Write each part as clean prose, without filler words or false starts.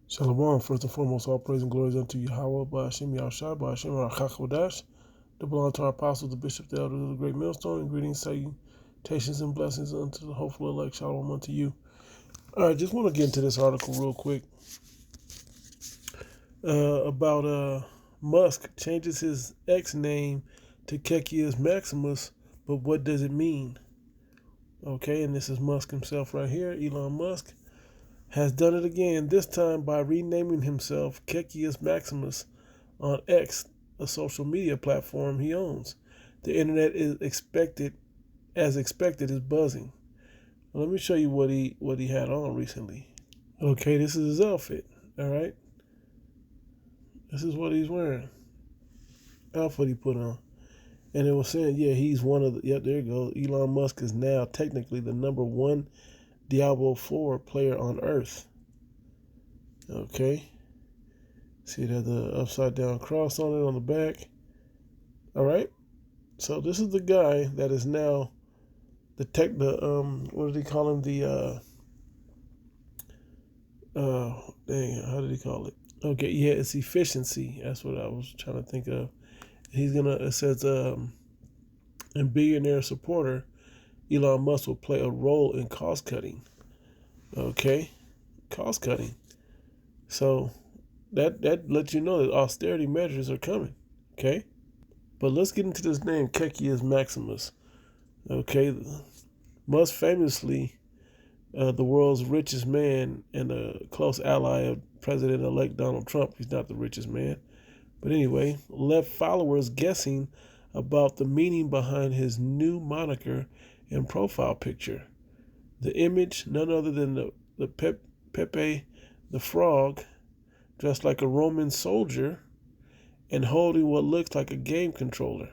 Shalom, first and foremost, all praise and glory is unto Yahweh, by Hashem Yahushua, by Hashem Rachach that belong to our apostles, the bishops, the elders of the great millstone, and greetings, salutations, and blessings unto the hopeful elect. Shalom unto you. All right, just want to get into this article real quick about Musk changes his X name to Kekius Maximus, but what does it mean? Okay, and this is Musk himself right here, Elon Musk has done it again, this time by renaming himself Kekius Maximus on X, a social media platform he owns. The internet is expected is buzzing. Well, let me show you what he had on recently. Okay, this is his outfit. All right, this is what he's wearing. Outfit he put on, and it was saying, yeah, he's one of the. Yep, there you go. Elon Musk is now technically the number one Diablo 4 player on Earth. Okay. See it has the upside down cross on it on the back. All right. So this is the guy that is now what did he call him? How did he call it? Okay, yeah, it's efficiency. That's what I was trying to think of. It says in billionaire supporter, Elon Musk will play a role in cost cutting. Okay, cost cutting. So that lets you know that austerity measures are coming. Okay, but let's get into this name, Kekius Maximus. Okay, Musk famously the world's richest man and a close ally of President-elect Donald Trump. He's not the richest man, but anyway, left followers guessing about the meaning behind his new moniker and profile picture. The image, none other than the Pepe the Frog, dressed like a Roman soldier and holding what looks like a game controller.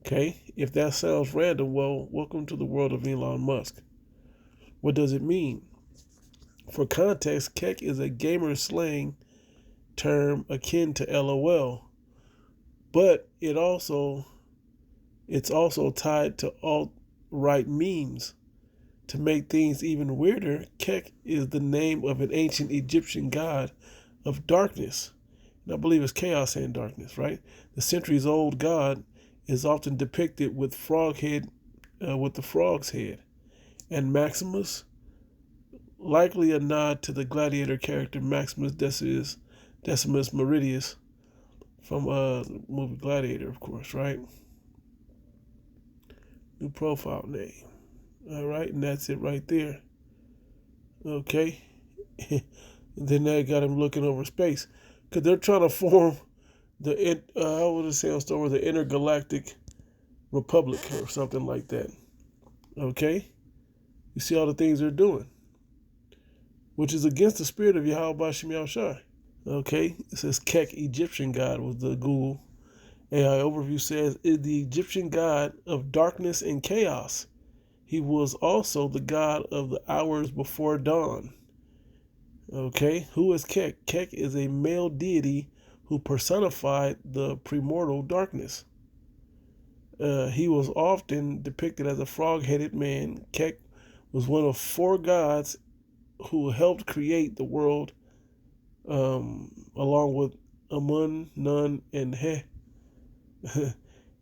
Okay, if that sounds random, well, welcome to the world of Elon Musk. What does it mean? For context, Kek is a gamer slang term akin to LOL, but it's also tied to alt-right memes. To make things even weirder, Kek is the name of an ancient Egyptian god of darkness. And I believe it's chaos and darkness, right? The centuries-old god is often depicted with the frog's head. And Maximus, likely a nod to the gladiator character Maximus Decimus Meridius from the movie Gladiator, of course, right? New profile name. All right, and that's it right there. Okay. And then that got him looking over space. Because they're trying to form the intergalactic republic or something like that. Okay? You see all the things they're doing, which is against the spirit of Yahweh Bashim Yahushua. Okay? It says Kek, Egyptian god, was the Google AI overview says, is the Egyptian god of darkness and chaos. He was also the god of the hours before dawn. Okay, who is Kek? Kek is a male deity who personified the primordial darkness. He was often depicted as a frog-headed man. Kek was one of four gods who helped create the world, along with Amun, Nun, and He.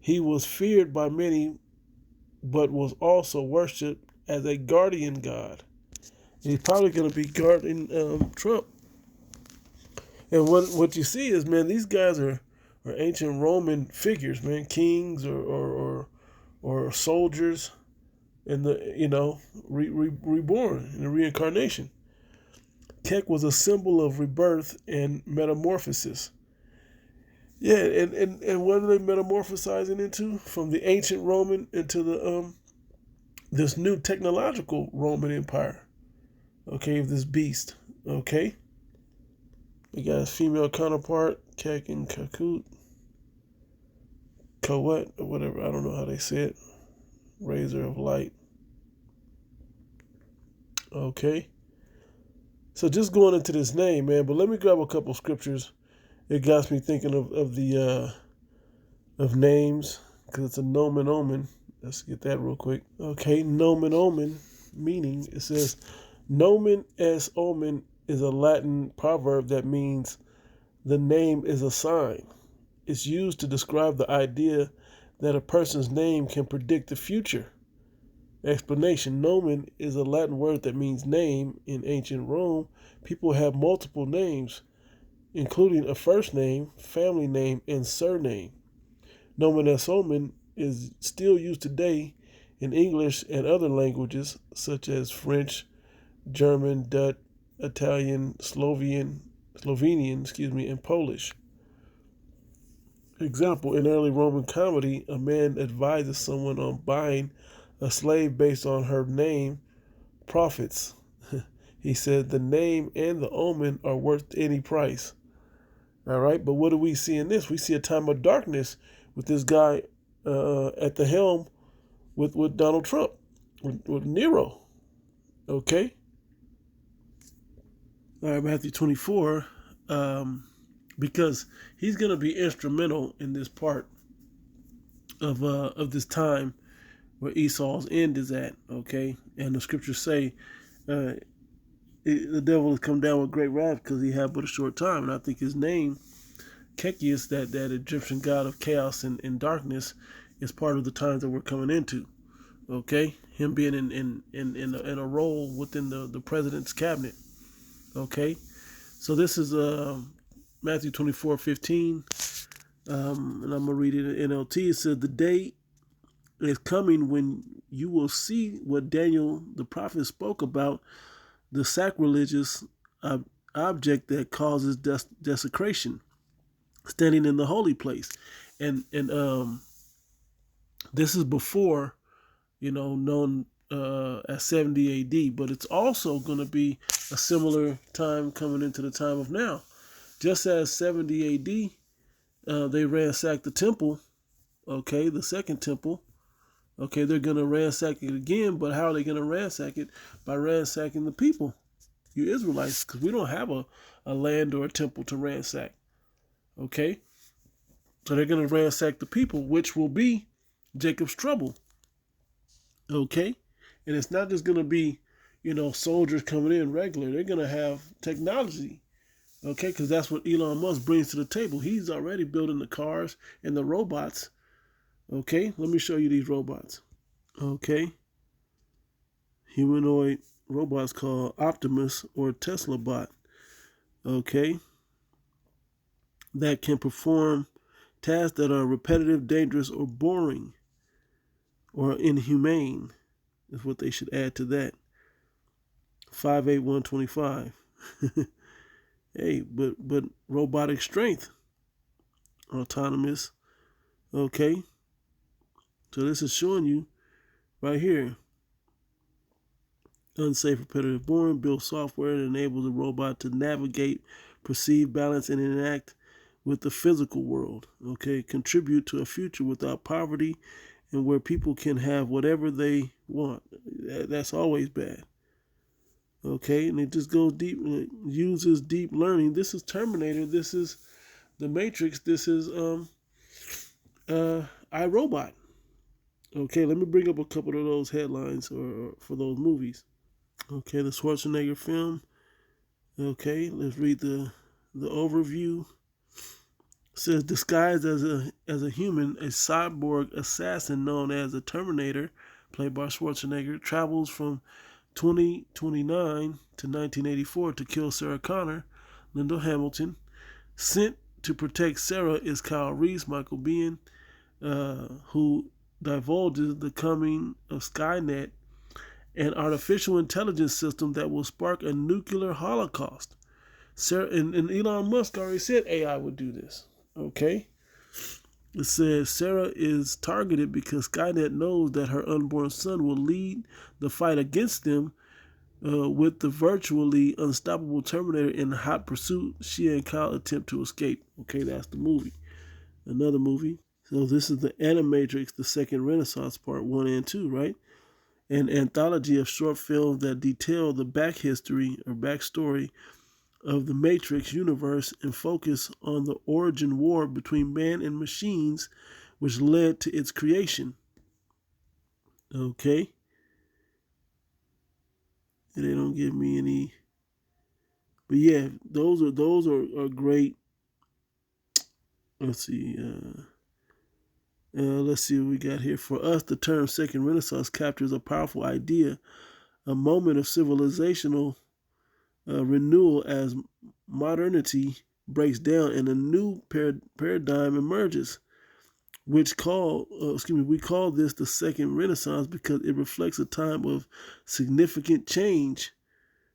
He was feared by many, but was also worshipped as a guardian god. He's probably going to be guarding Trump. And what you see is, man, these guys are ancient Roman figures, man, kings or soldiers in the reborn in the reincarnation. Kek was a symbol of rebirth and metamorphosis. Yeah, and what are they metamorphosizing into? From the ancient Roman into the this new technological Roman Empire. Okay, of this beast. Okay. We got his female counterpart, Kek and Kakut. Kowet, or whatever, I don't know how they say it. Razor of light. Okay. So just going into this name, man, but let me grab a couple scriptures. It got me thinking of names, because it's a nomen omen. Let's get that real quick. Okay, nomen omen, meaning it says nomen es omen is a Latin proverb that means the name is a sign. It's used to describe the idea that a person's name can predict the future. Explanation: Nomen is a Latin word that means name. In ancient Rome, people had multiple names, including a first name, family name, and surname. Nomen as omen is still used today in English and other languages such as French, German, Dutch, Italian, Slovenian, and Polish. Example: in early Roman comedy, a man advises someone on buying a slave based on her name, profits. He said the name and the omen are worth any price. All right, but what do we see in this? We see a time of darkness with this guy at the helm with Donald Trump, with Nero. Okay. All right, Matthew 24, because he's going to be instrumental in this part of this time where Esau's end is at. Okay, and the scriptures say uh, the devil has come down with great wrath because he had but a short time, and I think his name Kekius, that Egyptian god of chaos and darkness, is part of the times that we're coming into. Okay, him being in a role within the president's cabinet. Okay, so this is Matthew 24:15, and I'm gonna read it in NLT. It says, "The day is coming when you will see what Daniel the prophet spoke about, the sacrilegious object that causes desecration, standing in the holy place." And this is before, known as 70 AD, but it's also going to be a similar time coming into the time of now. Just as 70 AD, they ransacked the temple, okay, the second temple. Okay, they're going to ransack it again, but how are they going to ransack it? By ransacking the people, you Israelites, because we don't have a land or a temple to ransack. Okay, so they're going to ransack the people, which will be Jacob's trouble. Okay, and it's not just going to be, soldiers coming in regular. They're going to have technology. Okay, because that's what Elon Musk brings to the table. He's already building the cars and the robots. Okay, let me show you these robots. Okay, humanoid robots called Optimus or Tesla bot. Okay, that can perform tasks that are repetitive, dangerous, or boring, or inhumane, is what they should add to that. 58125. Hey, but robotic strength, autonomous. Okay, so this is showing you right here. Unsafe, repetitive, boring. Build software that enables a robot to navigate, perceive, balance, and interact with the physical world. Okay, contribute to a future without poverty and where people can have whatever they want. That's always bad. Okay, and it just goes deep, it uses deep learning. This is Terminator. This is the Matrix. This is iRobot. Okay, let me bring up a couple of those headlines or for those movies. Okay, the Schwarzenegger film. Okay, let's read the overview. It says, disguised as a human, a cyborg assassin known as the Terminator, played by Schwarzenegger, travels from 2029 to 1984 to kill Sarah Connor. Linda Hamilton. Sent to protect Sarah is Kyle Reese, Michael Biehn, who divulges the coming of Skynet, an artificial intelligence system that will spark a nuclear holocaust. Sarah and Elon Musk already said AI would do this. Okay. It says Sarah is targeted because Skynet knows that her unborn son will lead the fight against them. With the virtually unstoppable Terminator in hot pursuit, she and Kyle attempt to escape. Okay, that's the movie. Another movie. So this is the Animatrix, the Second Renaissance, Part 1 and 2, right? An anthology of short films that detail the back history or backstory of the Matrix universe and focus on the origin war between man and machines, which led to its creation. Okay. And they don't give me any But yeah, those are great. Let's see. Let's see what we got here. For us, the term Second Renaissance captures a powerful idea, a moment of civilizational renewal as modernity breaks down and a new paradigm emerges. We call this the Second Renaissance because it reflects a time of significant change,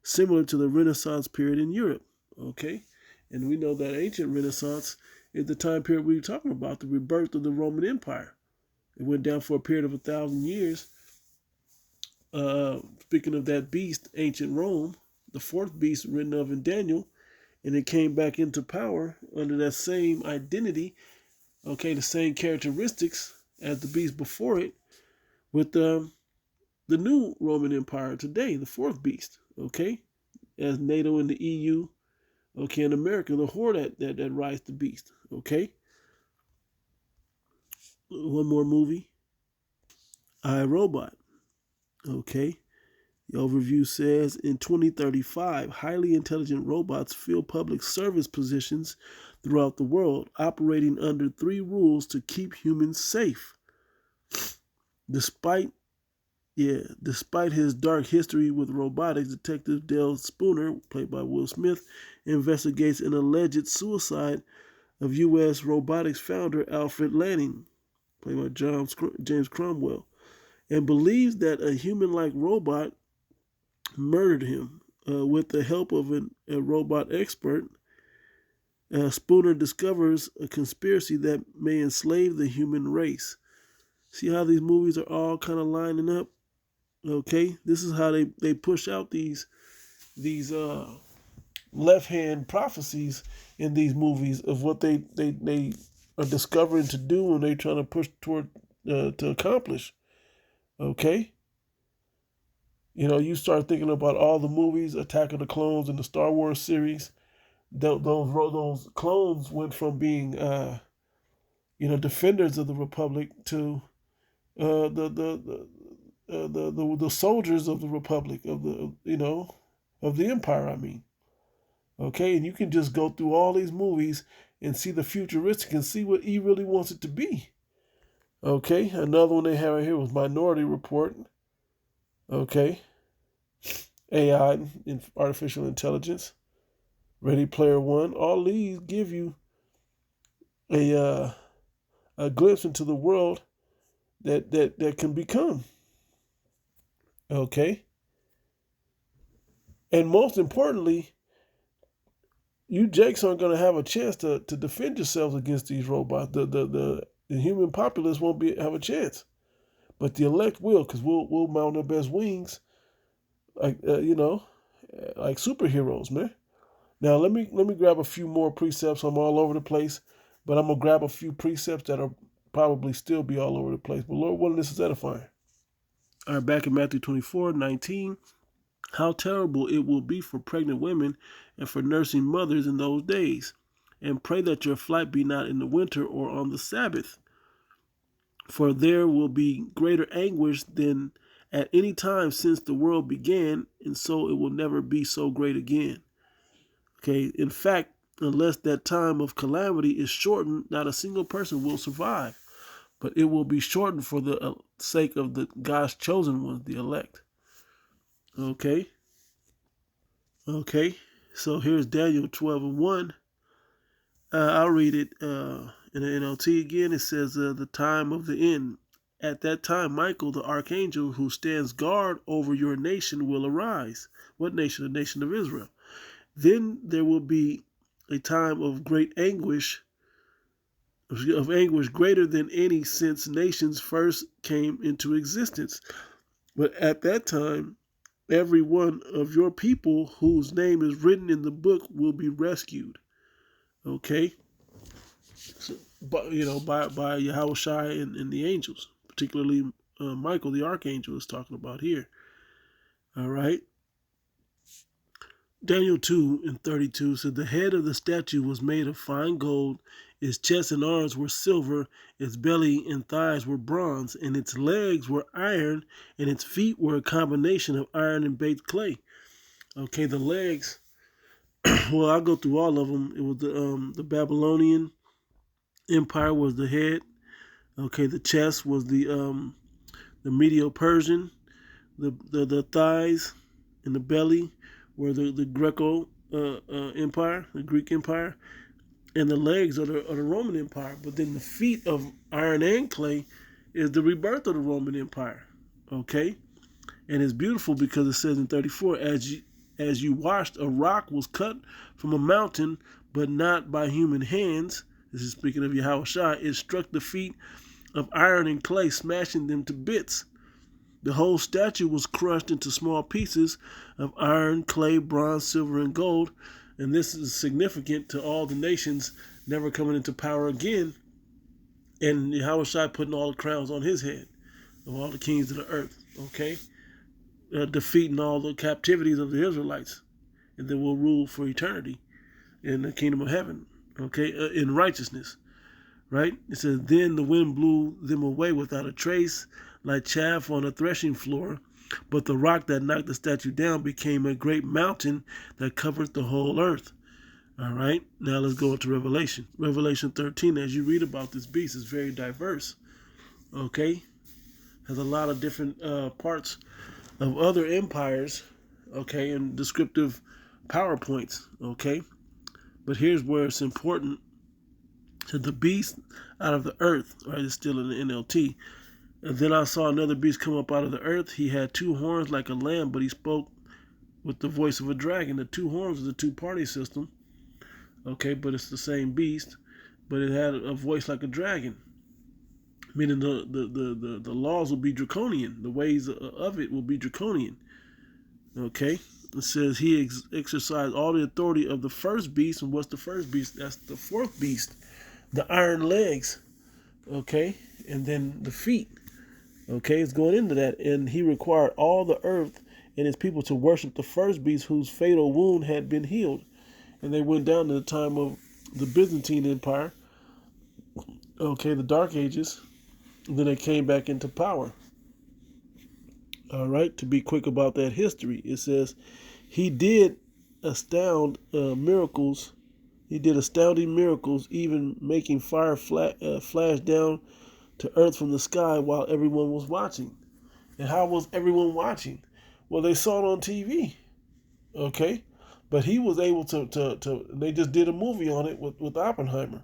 similar to the Renaissance period in Europe. Okay, and we know that ancient Renaissance is the time period we were talking about, the rebirth of the Roman Empire. It went down for a period of 1,000 years. Speaking of that beast, ancient Rome, the fourth beast written of in Daniel, and it came back into power under that same identity, okay, the same characteristics as the beast before it, with the new Roman Empire today, the fourth beast, okay, as NATO and the EU, okay, and America, the whore that rides the beast, okay. One more movie, I, Robot, okay. The overview says in 2035, highly intelligent robots fill public service positions throughout the world, operating under three rules to keep humans safe. Despite despite his dark history with robotics, Detective Dale Spooner, played by Will Smith, investigates an alleged suicide of U.S. robotics founder Alfred Lanning, played by James Cromwell, and believes that a human-like robot murdered him. With the help of a robot expert, Spooner discovers a conspiracy that may enslave the human race. See how these movies are all kind of lining up? Okay, this is how they push out these left hand prophecies in these movies of what they are discovering to do and they trying to push toward to accomplish. Okay, you start thinking about all the movies, Attack of the Clones and the Star Wars series. Those clones went from being defenders of the Republic to the soldiers of the Republic of the Empire. I mean, okay, and you can just go through all these movies and see the futuristic and see what he really wants it to be. Okay, another one they have right here was Minority Report. Okay, AI and artificial intelligence. Ready Player One. All these give you a a glimpse into the world that can become. Okay, and most importantly, you Jakes aren't going to have a chance to defend yourselves against these robots. The human populace won't have a chance, but the elect will, because we'll mount up as wings, like like superheroes, man. Now let me grab a few more precepts. I'm all over the place, but I'm gonna grab a few precepts that'll probably still be all over the place. But Lord willing, this is edifying. All right, back in Matthew 24:19. How terrible it will be for pregnant women and for nursing mothers in those days. And pray that your flight be not in the winter or on the Sabbath, for there will be greater anguish than at any time since the world began, and so it will never be so great again. Okay, in fact, unless that time of calamity is shortened, not a single person will survive, but it will be shortened for the sake of the God's chosen ones, the elect. Okay. Okay, so here's Daniel 12:1. I'll read it in the NLT again. It says, the time of the end. At that time, Michael, the archangel who stands guard over your nation, will arise. What nation? The nation of Israel. Then there will be a time of great anguish, greater than any since nations first came into existence. But at that time, every one of your people whose name is written in the book will be rescued. Okay, so, but by Yahweh Shai and the angels, particularly Michael, the archangel, is talking about here. All right. Daniel 2:32 said the head of the statue was made of fine gold, its chest and arms were silver, its belly and thighs were bronze, and its legs were iron, and its feet were a combination of iron and baked clay. Okay, the legs Well, I'll go through all of them. It was the Babylonian Empire was the head. Okay, the chest was the Medo-Persian. The thighs and the belly were the Greco Empire, the Greek Empire, and the legs are the Roman Empire. But then the feet of iron and clay is the rebirth of the Roman Empire. Okay, and it's beautiful because it says in 34, as you watched, a rock was cut from a mountain, but not by human hands. This is speaking of Yahweh Shai. It struck the feet of iron and clay, smashing them to bits. The whole statue was crushed into small pieces of iron, clay, bronze, silver, and gold. And this is significant to all the nations never coming into power again. And Yahweh Shai putting all the crowns on his head of all the kings of the earth. Okay? Defeating all the captivities of the Israelites. And then will rule for eternity in the kingdom of heaven. Okay? In righteousness. Right? It says, then the wind blew them away without a trace, like chaff on a threshing floor. But the rock that knocked the statue down became a great mountain that covered the whole earth. All right, now let's go into Revelation. Revelation 13, as you read about this beast, is very diverse. Okay, has a lot of different parts of other empires. Okay, and descriptive PowerPoints. Okay, but here's where it's important. To the beast out of the earth, right? It's still in the NLT. And then I saw another beast come up out of the earth. He had two horns like a lamb, but he spoke with the voice of a dragon. The two horns is a two-party system. Okay, but it's the same beast, but it had a voice like a dragon. Meaning the laws will be draconian. The ways of it will be draconian. Okay? It says he exercised all the authority of the first beast. And what's the first beast? That's the fourth beast. The iron legs. Okay? And then the feet. Okay, it's going into that. And he required all the earth and his people to worship the first beast whose fatal wound had been healed. And they went down to the time of the Byzantine Empire. Okay, the Dark Ages. And then they came back into power. All right, to be quick about that history, it says he did astound miracles. He did astounding miracles, even making fire flash down to earth from the sky while everyone was watching. And how was everyone watching? Well, they saw it on TV. Okay, but he was able to they just did a movie on it with Oppenheimer.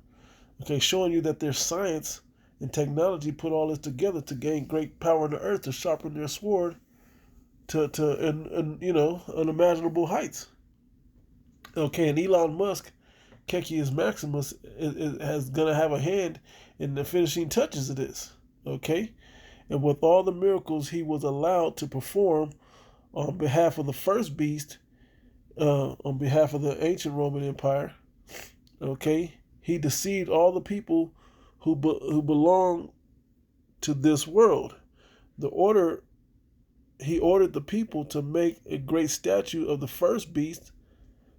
Okay, showing you that there's science and technology put all this together to gain great power in the earth, to sharpen their sword to unimaginable heights. Okay, and Elon Musk, Kekius Maximus, has gonna have a hand in the finishing touches of this. Okay, and with all the miracles he was allowed to perform on behalf of the first beast, on behalf of the ancient Roman Empire, okay, he deceived all the people who belong to this world. He ordered the people to make a great statue of the first beast,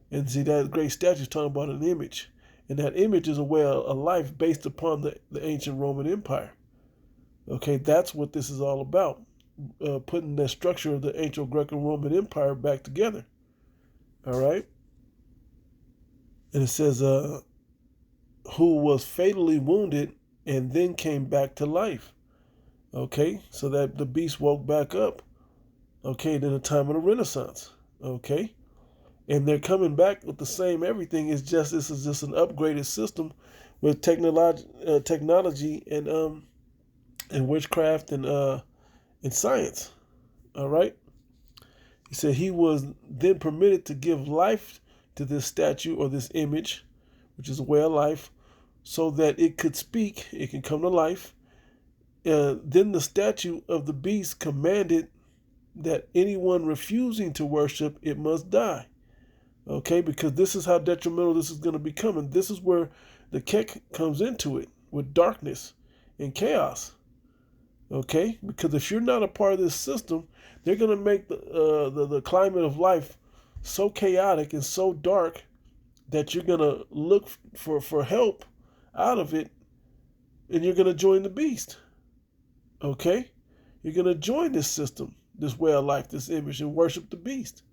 and see that great statue is talking about an image, and that image is a way of life based upon the ancient Roman Empire. Okay, that's what this is all about, putting the structure of the ancient Greco-Roman Empire back together. All right, and it says, who was fatally wounded and then came back to life. Okay, so that the beast woke back up. Okay, in the time of the Renaissance. Okay, and they're coming back with the same everything. It's just this is just an upgraded system with technology and witchcraft and science. All right. He said he was then permitted to give life to this statue or this image, which is a way of life, so that it could speak, it can come to life. Then the statue of the beast commanded that anyone refusing to worship it must die. Okay, because this is how detrimental this is going to become. And this is where the Kek comes into it, with darkness and chaos. Okay, because if you're not a part of this system, they're going to make the climate of life so chaotic and so dark that you're going to look for help out of it, and you're going to join the beast. Okay, you're going to join this system, this way of life, this image, and worship the beast.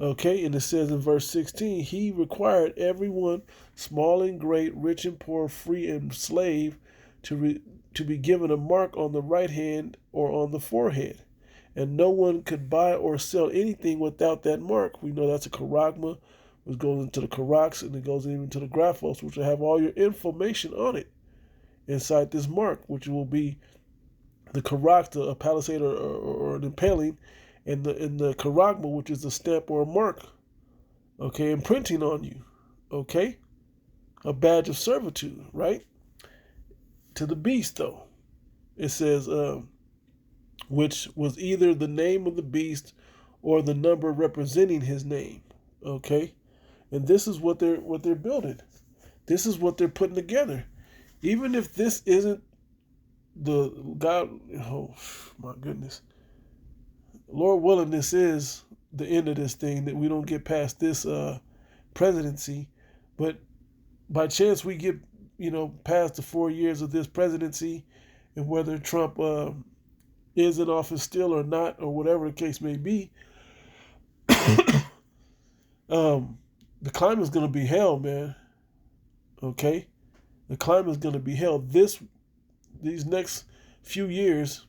Okay, and it says in verse 16, he required everyone, small and great, rich and poor, free and slave, to be given a mark on the right hand or on the forehead. And no one could buy or sell anything without that mark. We know that's a charagma, which goes into the charax, and it goes even to the graphos, which will have all your information on it inside this mark, which will be the character, a palisade or an impaling, and the charagma, which is a stamp or a mark, okay, imprinting on you, okay, a badge of servitude, right? To the beast, though, it says, which was either the name of the beast or the number representing his name, okay, and this is what they're building. This is what they're putting together. Even if this isn't the God, oh my goodness, Lord willing, this is the end of this thing, that we don't get past this presidency. But by chance we get, past the 4 years of this presidency, and whether Trump is in office still or not, or whatever the case may be, the climate is going to be hell, man. Okay, the climate is going to be hell. These next few years,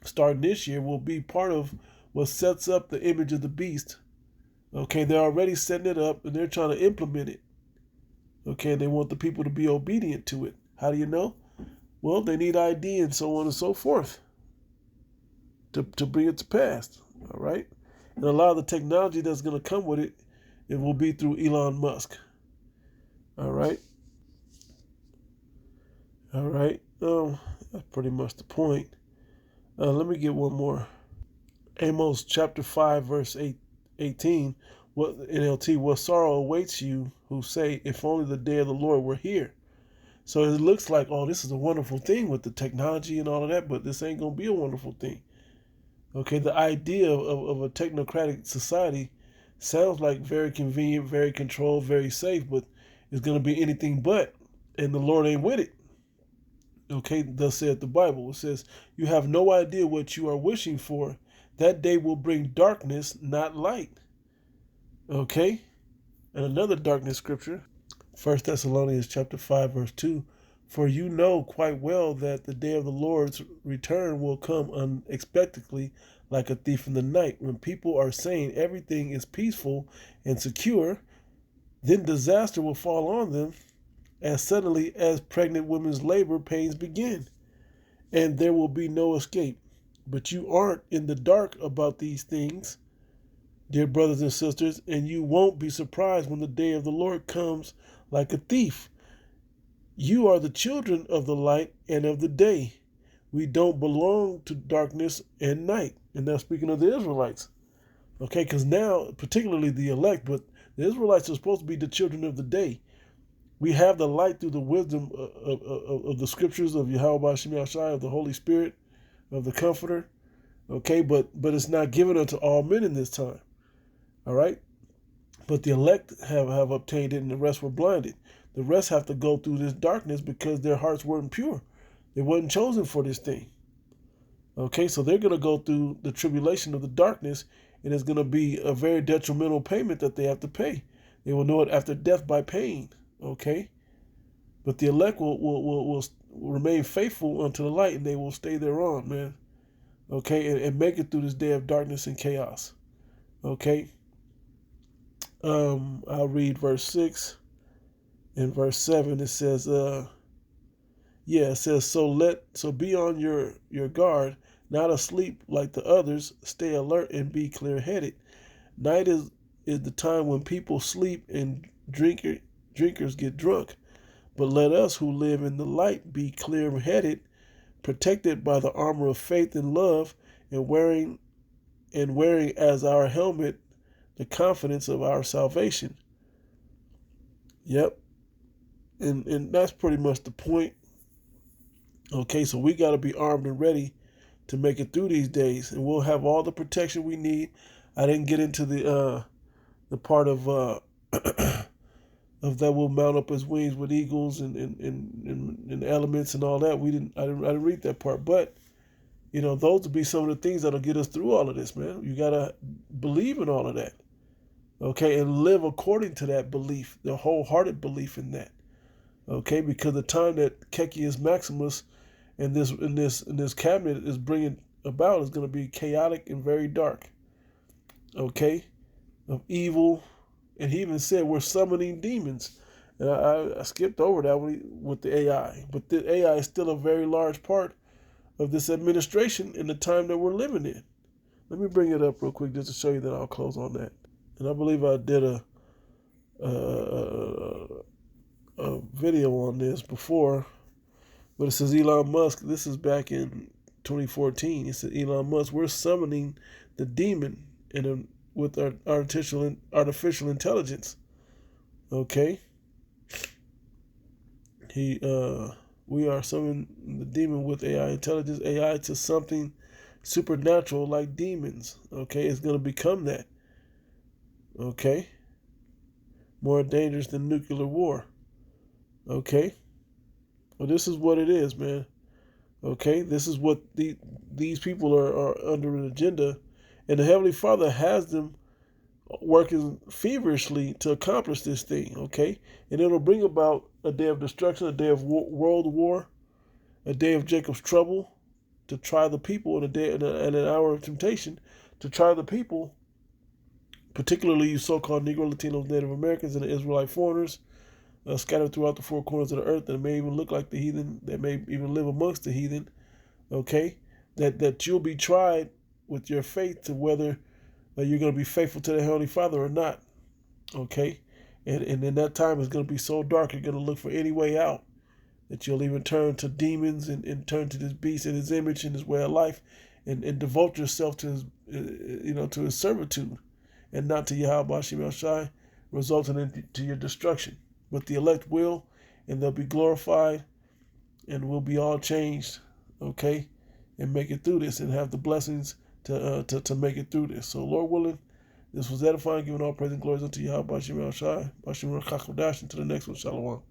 starting this year, will be part of what sets up the image of the beast. Okay, they're already setting it up and they're trying to implement it. Okay, and they want the people to be obedient to it. How do you know? Well, they need ID and so on and so forth to bring it to pass. All right, and a lot of the technology that's going to come with it, it will be through Elon Musk. All right, all right. That's pretty much the point. Let me get one more. Amos chapter 5, verse 18. What NLT? What sorrow awaits you who say, if only the day of the Lord were here. So it looks like, oh, this is a wonderful thing with the technology and all of that, but this ain't going to be a wonderful thing. Okay, the idea of a technocratic society sounds like very convenient, very controlled, very safe, but it's going to be anything but, and the Lord ain't with it. Okay, thus saith the Bible. It says, you have no idea what you are wishing for. That day will bring darkness, not light. Okay, and another darkness scripture, 1 Thessalonians chapter 5, verse 2. For you know quite well that the day of the Lord's return will come unexpectedly like a thief in the night. When people are saying everything is peaceful and secure, then disaster will fall on them as suddenly as pregnant women's labor pains begin, and there will be no escape. But you aren't in the dark about these things, dear brothers and sisters, and you won't be surprised when the day of the Lord comes like a thief. You are the children of the light and of the day. We don't belong to darkness and night. And now speaking of the Israelites, okay, because now, particularly the elect, but the Israelites are supposed to be the children of the day. We have the light through the wisdom of the scriptures of Yahweh Shem Yahshai, of the Holy Spirit, of the Comforter. Okay, but it's not given unto all men in this time. All right? But the elect have obtained it, and the rest were blinded. The rest have to go through this darkness because their hearts weren't pure. They wasn't chosen for this thing. Okay, so they're going to go through the tribulation of the darkness, and it's going to be a very detrimental payment that they have to pay. They will know it after death by pain. Okay, but the elect will remain faithful unto the light, and they will stay thereon, man. Okay, and make it through this day of darkness and chaos. Okay, I'll read verse 6 and verse 7. It says, it says, so be on your guard, not asleep like the others. Stay alert and be clear-headed. Night is the time when people sleep and drinkers get drunk. But let us who live in the light be clear-headed, protected by the armor of faith and love, and wearing as our helmet the confidence of our salvation. Yep. And that's pretty much the point. Okay, so we got to be armed and ready to make it through these days, and we'll have all the protection we need. I didn't get into the part of of that will mount up his wings with eagles and elements and all that. I didn't read that part, but those will be some of the things that'll get us through all of this, man. You gotta believe in all of that. okay, and live according to that belief, the wholehearted belief in that, okay, because the time that Kekius Maximus and this cabinet is bringing about is going to be chaotic and very dark, okay, of evil, and he even said we're summoning demons. And I skipped over that one with the AI, but the AI is still a very large part of this administration in the time that we're living in. Let me bring it up real quick just to show you that I'll close on that. And I believe I did a, a video on this before, but it says Elon Musk. This is back in 2014. It said Elon Musk, we're summoning the demon with our artificial intelligence. Okay, we are summoning the demon with AI intelligence, AI to something supernatural like demons. Okay, it's gonna become that. Okay, more dangerous than nuclear war. Okay, well this is what it is, man. Okay, this is what these people are under an agenda, and the Heavenly Father has them working feverishly to accomplish this thing. Okay, and it'll bring about a day of destruction, a day of world war, a day of Jacob's trouble, to try the people, in a day and an hour of temptation, to try the people, particularly you so-called Negro, Latinos, Native Americans, and the Israelite foreigners scattered throughout the four corners of the earth that may even look like the heathen, that may even live amongst the heathen. Okay, that you'll be tried with your faith to whether you're going to be faithful to the Heavenly Father or not. Okay, and in that time it's going to be so dark you're going to look for any way out, that you'll even turn to demons and turn to this beast and his image and his way of life, and devote yourself to his to his servitude, and not to Yahweh Shem Shai, resulting into your destruction. But the elect will, and they'll be glorified, and we'll be all changed, okay, and make it through this and have the blessings to make it through this. So, Lord willing, this was edifying, giving all praise and glory unto Yahweh Shem Shai, Bashim Rakakadash, until the next one. Shalom.